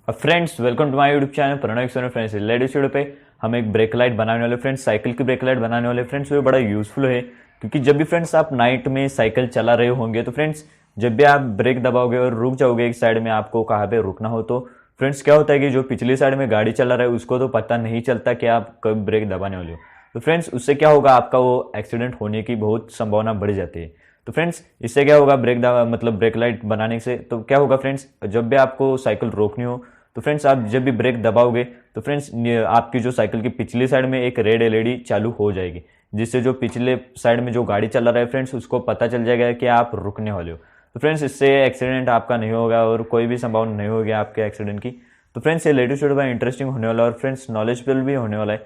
Friends welcome to my YouTube channel Pranay Soni. Friends latest video पे हम एक ब्रेक लाइट बनाने वाले फ्रेंड्स, साइकिल की ब्रेक लाइट बनाने वाले फ्रेंड्स। वो बड़ा यूजफुल है क्योंकि जब भी फ्रेंड्स आप नाइट में साइकिल चला रहे होंगे तो फ्रेंड्स जब भी आप ब्रेक दबाओगे और रुक जाओगे एक साइड में, आपको कहाँ पे रुकना हो तो फ्रेंड्स क्या होता है कि जो पिछली साइड में गाड़ी चला रहा है उसको तो पता नहीं चलता कि आप कब ब्रेक दबाने वाले हो। तो फ्रेंड्स उससे क्या होगा, आपका वो एक्सीडेंट होने की बहुत संभावना बढ़ जाती है। तो फ्रेंड्स इससे क्या होगा, ब्रेक लाइट बनाने से तो क्या होगा फ्रेंड्स, जब भी आपको साइकिल रोकनी हो तो फ्रेंड्स आप जब भी ब्रेक दबाओगे तो फ्रेंड्स आपकी जो साइकिल की पिछली साइड में एक रेड एलईडी चालू हो जाएगी, जिससे जो पिछले साइड में जो गाड़ी चला रहा है फ्रेंड्स उसको पता चल जाएगा कि आप रुकने वाले हो। तो फ्रेंड्स इससे एक्सीडेंट आपका नहीं होगा और कोई भी संभावना नहीं होगी आपके एक्सीडेंट की। तो फ्रेंड्स ये लेटेस्ट वीडियो में इंटरेस्टिंग होने वाला है और फ्रेंड्स नॉलेजेबल भी होने वाला है,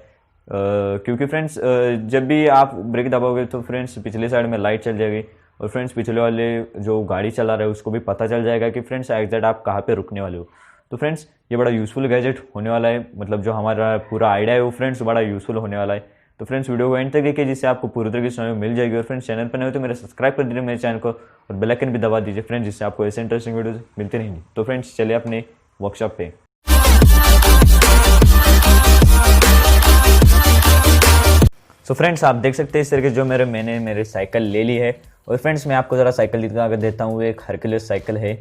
क्योंकि फ्रेंड्स जब भी आप ब्रेक दबाओगे तो फ्रेंड्स पिछले साइड में लाइट चल जाएगी और फ्रेंड्स पिछले वाले जो गाड़ी चला रहे हैं उसको भी पता चल जाएगा कि फ्रेंड्स एग्जैक्ट आप कहाँ पे रुकने वाले हो। तो फ्रेंड्स ये बड़ा यूज़फुल गैजेट होने वाला है, मतलब जो हमारा पूरा आइडिया है वो फ्रेंड्स बड़ा यूज़फुल होने वाला है। तो फ्रेंड्स वीडियो को एंड तक देखिए जिससे आपको पूरी तरह की समझ मिल जाएगी। और फ्रेंड्स चैनल पर नहीं हो तो मेरा सब्सक्राइब कर दीजिए मेरे चैनल को और बेल आइकन भी दबा दीजिए फ्रेंड्स, जिससे आपको ऐसे इंटरेस्टिंग वीडियो मिलती रहेंगी। तो फ्रेंड्स चलिए अपने वर्कशॉप पे। सो फ्रेंड्स आप देख सकते हैं इस तरीके जो मैंने मेरे साइकिल ले ली है। और फ्रेंड्स मैं आपको ज़रा साइकिल दिखा कर देता हूँ, एक हरक्यूलिस साइकिल है।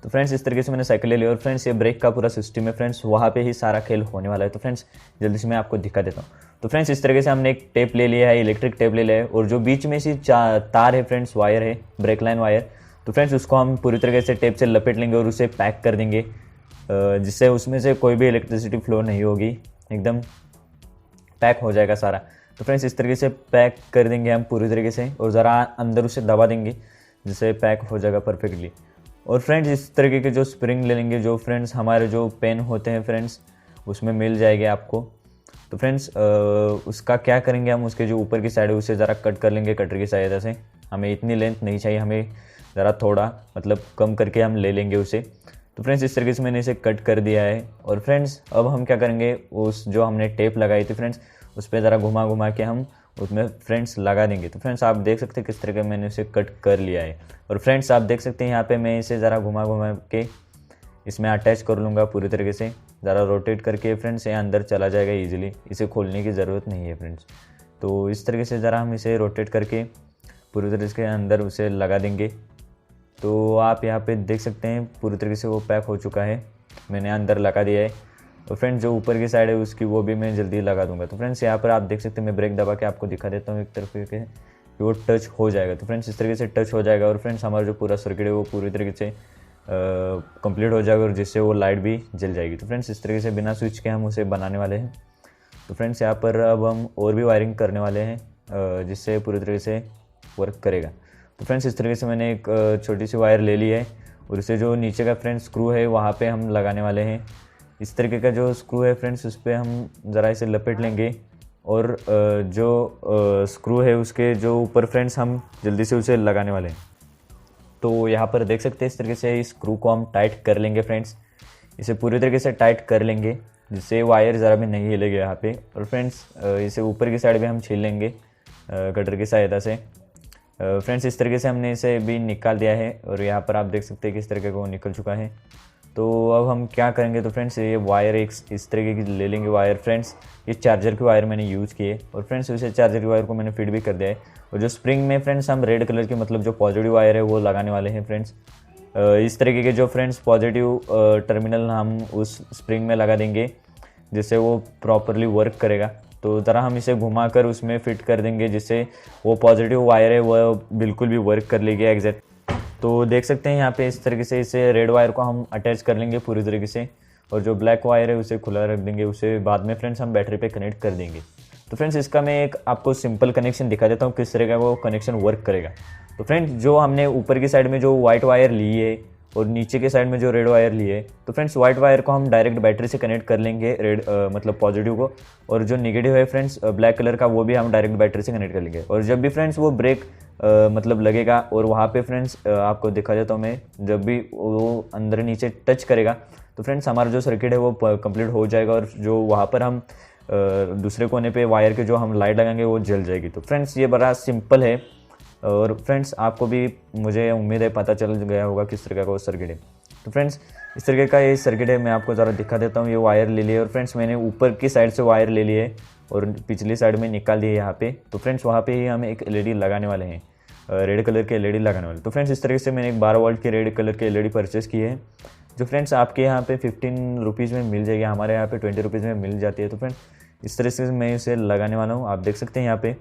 तो फ्रेंड्स इस तरीके से मैंने साइकिल ले ली और फ्रेंड्स ये ब्रेक का पूरा सिस्टम है फ्रेंड्स, वहाँ पे ही सारा खेल होने वाला है। तो फ्रेंड्स जल्दी से मैं आपको दिखा देता हूँ। तो फ्रेंड्स इस तरीके से हमने एक टेप ले लिया है, इलेक्ट्रिक टेप ले लिया है और जो बीच में सी तार है फ्रेंड्स, वायर है, ब्रेक लाइन वायर। तो फ्रेंड्स उसको हम पूरी तरीके से टेप से लपेट लेंगे और उसे पैक कर देंगे, जिससे उसमें से कोई भी इलेक्ट्रिसिटी फ्लो नहीं होगी, एकदम पैक हो जाएगा सारा। तो फ्रेंड्स इस तरीके से पैक कर देंगे हम पूरी तरीके से और ज़रा अंदर उसे दबा देंगे जिससे पैक हो जाएगा परफेक्टली। और फ्रेंड्स इस तरीके के जो स्प्रिंग ले लेंगे, जो फ्रेंड्स हमारे जो पेन होते हैं फ्रेंड्स उसमें मिल जाएंगे आपको। तो फ्रेंड्स उसका क्या करेंगे, हम उसके जो ऊपर की साइड है उसे ज़रा कट कर लेंगे कटर की सहायता से। हमें इतनी लेंथ नहीं चाहिए, हमें ज़रा थोड़ा मतलब कम करके हम ले लेंगे उसे। तो फ्रेंड्स इस तरीके से मैंने इसे कट कर दिया है। और फ्रेंड्स अब हम क्या करेंगे, उस जो हमने टेप लगाई थी फ्रेंड्स उस पर ज़रा घुमा घुमा के हम उसमें फ्रेंड्स लगा देंगे। तो फ्रेंड्स आप देख सकते हैं किस तरीके मैंने उसे कट कर लिया है। और फ्रेंड्स आप देख सकते हैं यहाँ पे मैं इसे ज़रा घुमा घुमा के इसमें अटैच कर लूँगा पूरी तरीके से, ज़रा रोटेट करके फ्रेंड्स ये अंदर चला जाएगा ईजिली, इसे खोलने की ज़रूरत नहीं है फ्रेंड्स। तो इस तरीके से ज़रा हम इसे रोटेट करके पूरी तरीके से अंदर उसे लगा देंगे। तो आप यहाँ पे देख सकते हैं पूरी तरीके से वो पैक हो चुका है, मैंने अंदर लगा दिया है। और फ्रेंड्स जो ऊपर की साइड है उसकी वो भी मैं जल्दी लगा दूंगा। तो फ्रेंड्स यहाँ पर आप देख सकते हैं मैं ब्रेक दबा के आपको दिखा देता हूँ एक तरफ के कि वो टच हो जाएगा। तो फ्रेंड्स इस तरीके से टच हो जाएगा और फ्रेंड्स हमारा जो पूरा सर्किट है वो पूरी तरीके से कंप्लीट हो जाएगा और जिससे वो लाइट भी जल जाएगी। तो फ्रेंड्स इस तरीके से बिना स्विच के हम उसे बनाने वाले हैं। तो फ्रेंड्स यहाँ पर अब हम और भी वायरिंग करने वाले हैं जिससे पूरी तरीके से वर्क करेगा। तो फ्रेंड्स इस तरीके से मैंने एक छोटी सी वायर ले ली है और उसे जो नीचे का फ्रेंड्स स्क्रू है वहाँ पे हम लगाने वाले हैं। इस तरीके का जो स्क्रू है फ्रेंड्स उस पर हम ज़रा इसे लपेट लेंगे और जो स्क्रू है उसके जो ऊपर फ्रेंड्स हम जल्दी से उसे लगाने वाले हैं। तो यहाँ पर देख सकते हैं इस तरीके से इस स्क्रू को हम टाइट कर लेंगे फ्रेंड्स, इसे पूरी तरीके से टाइट कर लेंगे जिससे वायर ज़रा भी नहीं हिलेगा यहाँ पे। और फ्रेंड्स इसे ऊपर की साइड भी हम छील लेंगे कटर की सहायता से। फ्रेंड्स इस तरीके से हमने इसे भी निकाल दिया है और यहाँ पर आप देख सकते हैं किस तरीके का वो निकल चुका है। तो अब हम क्या करेंगे, तो फ्रेंड्स ये वायर एक इस तरीके की ले लेंगे वायर फ्रेंड्स, ये चार्जर की वायर मैंने यूज़ की है और फ्रेंड्स इसे चार्जर की वायर को मैंने फिट भी कर दिया है। और जो स्प्रिंग में फ्रेंड्स हम रेड कलर की मतलब जो पॉजिटिव वायर है वो लगाने वाले हैं फ्रेंड्स। इस तरीके के जो फ्रेंड्स पॉजिटिव टर्मिनल हम उस स्प्रिंग में लगा देंगे जिससे वो प्रॉपरली वर्क करेगा। तो ज़रा हम इसे घुमा कर उसमें फिट कर देंगे जिससे वो पॉजिटिव वायर है वो बिल्कुल भी वर्क कर लेगी एग्जैक्ट। तो देख सकते हैं यहाँ पे इस तरीके से इसे रेड वायर को हम अटैच कर लेंगे पूरी तरीके से और जो ब्लैक वायर है उसे खुला रख देंगे, उसे बाद में फ्रेंड्स हम बैटरी पे कनेक्ट कर देंगे। तो फ्रेंड्स इसका मैं एक आपको सिंपल कनेक्शन दिखा देता हूँ किस तरह का वो कनेक्शन वर्क करेगा। तो फ्रेंड्स जो हमने ऊपर की साइड में जो वाइट वायर ली है और नीचे के साइड में जो रेड वायर ली है, तो फ्रेंड्स वाइट वायर को हम डायरेक्ट बैटरी से कनेक्ट कर लेंगे रेड मतलब पॉजिटिव को, और जो नेगेटिव है फ्रेंड्स ब्लैक कलर का वो भी हम डायरेक्ट बैटरी से कनेक्ट कर लेंगे। और जब भी फ्रेंड्स वो ब्रेक मतलब लगेगा और वहाँ पे फ्रेंड्स आपको दिखा देता हूँ मैं, जब भी वो अंदर नीचे टच करेगा तो फ्रेंड्स हमारा जो सर्किट है वो कंप्लीट हो जाएगा और जो वहाँ पर हम दूसरे कोने पे वायर के जो हम लाइट लगाएंगे वो जल जाएगी। तो फ्रेंड्स ये बड़ा सिंपल है और फ्रेंड्स आपको भी मुझे उम्मीद है पता चल गया होगा किस तरह का वो सर्किट है। तो फ्रेंड्स इस तरीके का ये सर्किट है, मैं आपको ज़रा दिखा देता हूँ। ये वायर ले लिए और फ्रेंड्स मैंने ऊपर की साइड से वायर ले लिए और पिछली साइड में निकाल दिए यहाँ पे। तो फ्रेंड्स वहाँ पे ही हम एक एलईडी लगाने वाले हैं, रेड कलर के एलईडी लगाने वाले। तो फ्रेंड्स इस तरीके से मैंने एक 12 वोल्ट के रेड कलर के एलईडी परचेस की है, जो फ्रेंड्स आपके यहाँ पे 15 रुपीज़ में मिल जाएगी, हमारे यहाँ पे 20 रुपीज़ में मिल जाती है। तो फ्रेंड्स इस तरह से मैं इसे लगाने वाला हूँ। आप देख सकते हैं यहाँ पे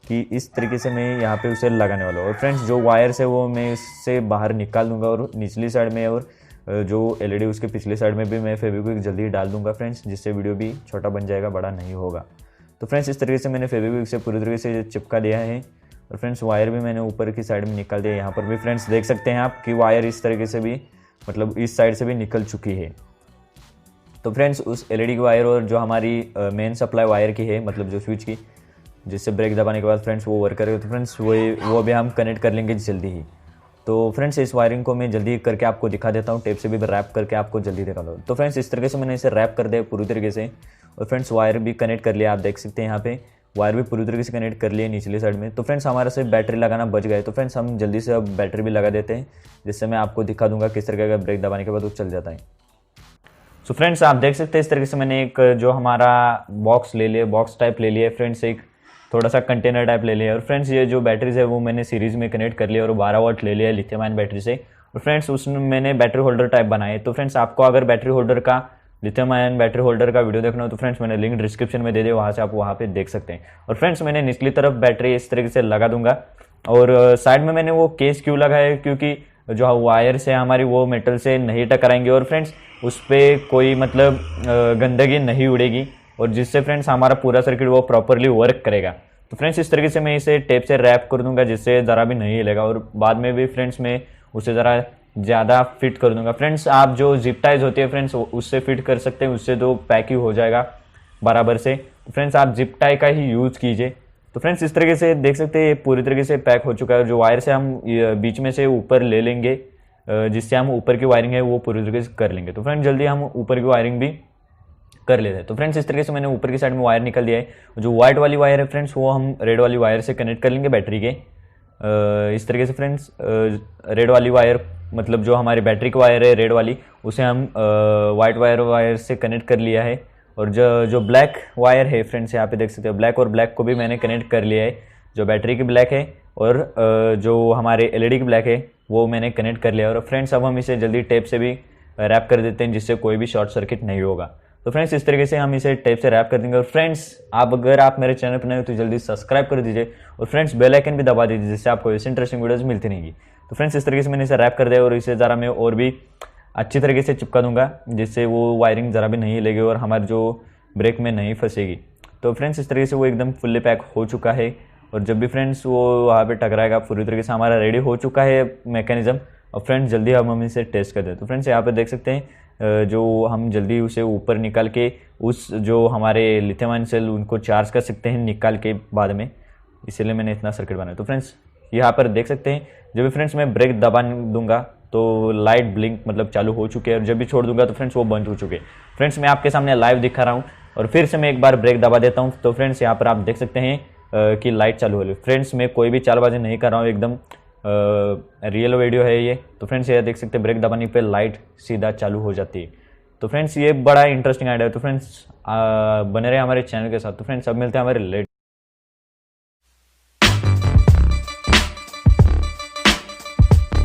कि इस तरीके से मैं यहाँ पे उसे लगाने वाला हूँ। और फ्रेंड्स जो वायर्स है वो मैं इससे बाहर निकाल दूँगा और निचली साइड में और जो एलईडी उसके पिछले साइड में भी मैं फेविक्विक जल्दी डाल दूँगा फ्रेंड्स, जिससे वीडियो भी छोटा बन जाएगा, बड़ा नहीं होगा। तो फ्रेंड्स इस तरीके से मैंने फेविक्विक से पूरी तरीके से चिपका दिया है। और फ्रेंड्स वायर भी मैंने ऊपर की साइड में निकाल दिया। यहाँ पर भी फ्रेंड्स देख सकते हैं आप कि वायर इस तरीके से भी मतलब इस साइड से भी निकल चुकी है। तो फ्रेंड्स उस एलईडी की वायर और जो हमारी मेन सप्लाई वायर की है, मतलब जो स्विच की, जिससे ब्रेक दबाने के बाद फ्रेंड्स वो वर्क करेगा, तो फ्रेंड्स वो भी हम कनेक्ट कर लेंगे जल्दी ही। तो फ्रेंड्स इस वायरिंग को मैं जल्दी करके आपको दिखा देता हूँ, टेप से भी रैप करके आपको जल्दी दिखा दूँ। तो फ्रेंड्स इस तरीके से मैंने इसे रैप कर दिया पूरी तरीके से। और फ्रेंड्स वायर भी कनेक्ट कर लिया, आप देख सकते हैं यहाँ पे वायर भी पूरी तरीके से कनेक्ट कर लिए निचली साइड में। तो फ्रेंड्स हमारा से बैटरी लगाना बच गया है। तो फ्रेंड्स हम जल्दी से अब बैटरी भी लगा देते हैं, जिससे मैं आपको दिखा दूंगा किस तरीके का ब्रेक दबाने के बाद वो चल जाता है। सो फ्रेंड्स आप देख सकते हैं इस तरीके से मैंने एक जो हमारा बॉक्स ले लिया, बॉक्स टाइप ले लिया फ्रेंड्स, एक थोड़ा सा कंटेनर टाइप ले लिया। और फ्रेंड्स ये जो बैटरीज है वो मैंने सीरीज़ में कनेक्ट कर लिया और 12 वाट ले लिया लिथियम आयन बैटरी से। और फ्रेंड्स उसमें मैंने बैटरी होल्डर टाइप बनाए। तो फ्रेंड्स आपको अगर बैटरी होल्डर का, लिथियम आयन बैटरी होल्डर का वीडियो देखना हो तो फ्रेंड्स मैंने लिंक डिस्क्रिप्शन में दे दिया, वहाँ से आप वहाँ पे देख सकते हैं। और फ्रेंड्स मैंने निचली तरफ बैटरी इस तरीके से लगा दूंगा। और साइड में मैंने वो केस क्यों लगाया है, क्योंकि जो वायर से हमारी वो मेटल से नहीं टकराएंगे और फ्रेंड्स उस पर कोई मतलब गंदगी नहीं उड़ेगी, और जिससे फ्रेंड्स हमारा पूरा सर्किट वो प्रॉपरली वर्क करेगा। तो फ्रेंड्स इस तरीके से मैं इसे टेप से रैप कर दूंगा, जिससे ज़रा भी नहीं हिलेगा। और बाद में भी फ्रेंड्स मैं उसे ज़रा ज़्यादा फिट कर दूंगा। फ्रेंड्स आप जो जिप टाइज होती है फ्रेंड्स उससे फिट कर सकते हैं, उससे तो पैक ही हो जाएगा बराबर से। फ्रेंड्स आप जिप टाई का ही यूज़ कीजिए। तो फ्रेंड्स इस तरीके से देख सकते हैं ये पूरी तरीके से पैक हो चुका है। जो वायर से हम बीच में से ऊपर ले लेंगे, जिससे हम ऊपर की वायरिंग है वो पूरी तरीके से कर लेंगे। तो फ्रेंड्स जल्दी हम ऊपर की वायरिंग भी कर लेते हैं। तो फ्रेंड्स इस तरीके से मैंने ऊपर की साइड में वायर निकल दिया है। जो व्हाइट वाली वायर है फ्रेंड्स वो हम रेड वाली वायर से कनेक्ट कर लेंगे बैटरी के। इस तरीके से फ्रेंड्स रेड वाली वायर, मतलब जो हमारी बैटरी की वायर है रेड वाली, उसे हम वाइट वायर से कनेक्ट कर लिया है। और जो ब्लैक वायर है फ्रेंड्स यहाँ पे देख सकते हो, ब्लैक और ब्लैक को भी मैंने कनेक्ट कर लिया है। जो बैटरी की ब्लैक है और जो हमारे एलईडी की ब्लैक है वो मैंने कनेक्ट कर लिया है। और फ्रेंड्स अब हम इसे जल्दी टेप से भी रैप कर देते हैं, जिससे कोई भी शॉर्ट सर्किट नहीं होगा। तो फ्रेंड्स इस तरीके से हम इसे टेप से रैप कर देंगे। और फ्रेंड्स अगर आप मेरे चैनल पर नए हो तो जल्दी सब्सक्राइब कर दीजिए और फ्रेंड्स बेल आइकन भी दबा दीजिए, जिससे आपको ऐसे इंटरेस्टिंग वीडियोस मिलती रहेंगी। तो फ्रेंड्स इस तरीके से मैंने इसे रैप कर दिया और इसे ज़रा मैं और भी अच्छी तरीके से चिपका दूंगा, जिससे वो वायरिंग ज़रा भी नहीं हिलेगी और हमारे जो ब्रेक में नहीं फंसेगी। तो फ्रेंड्स इस तरीके से वो एकदम फुल्ली पैक हो चुका है। और जब भी फ्रेंड्स वो वहाँ पे टकराएगा, पूरी तरीके से हमारा रेडी हो चुका है मैकेनिज्म। और फ्रेंड्स जल्दी हम इसे टेस्ट कर दें। तो फ्रेंड्स यहाँ पे देख सकते हैं जो हम जल्दी उसे ऊपर निकाल के उस जो हमारे लिथियम आयन सेल उनको चार्ज कर सकते हैं निकाल के बाद में, इसीलिए मैंने इतना सर्किट बनाया। तो फ्रेंड्स यहाँ पर देख सकते हैं जब भी फ्रेंड्स मैं ब्रेक दबा दूंगा तो लाइट ब्लिंक मतलब चालू हो चुके हैं, और जब भी छोड़ दूंगा तो फ्रेंड्स वो बंद हो चुके हैं। फ्रेंड्स मैं आपके सामने लाइव दिखा रहा हूँ और फिर से मैं एक बार ब्रेक दबा देता हूँ। तो फ्रेंड्स यहाँ पर आप देख सकते हैं कि लाइट चालू हो रही है। फ्रेंड्स मैं कोई भी चालबाजी नहीं कर रहा हूँ, एकदम रियल वीडियो है ये। तो फ्रेंड्स ये देख सकते हैं ब्रेक दबाने पे लाइट सीधा चालू हो जाती है। तो फ्रेंड्स ये बड़ा इंटरेस्टिंग आइडिया है। तो फ्रेंड्स बने रहे हमारे चैनल के साथ। तो फ्रेंड्स अब मिलते हैं हमारे लेट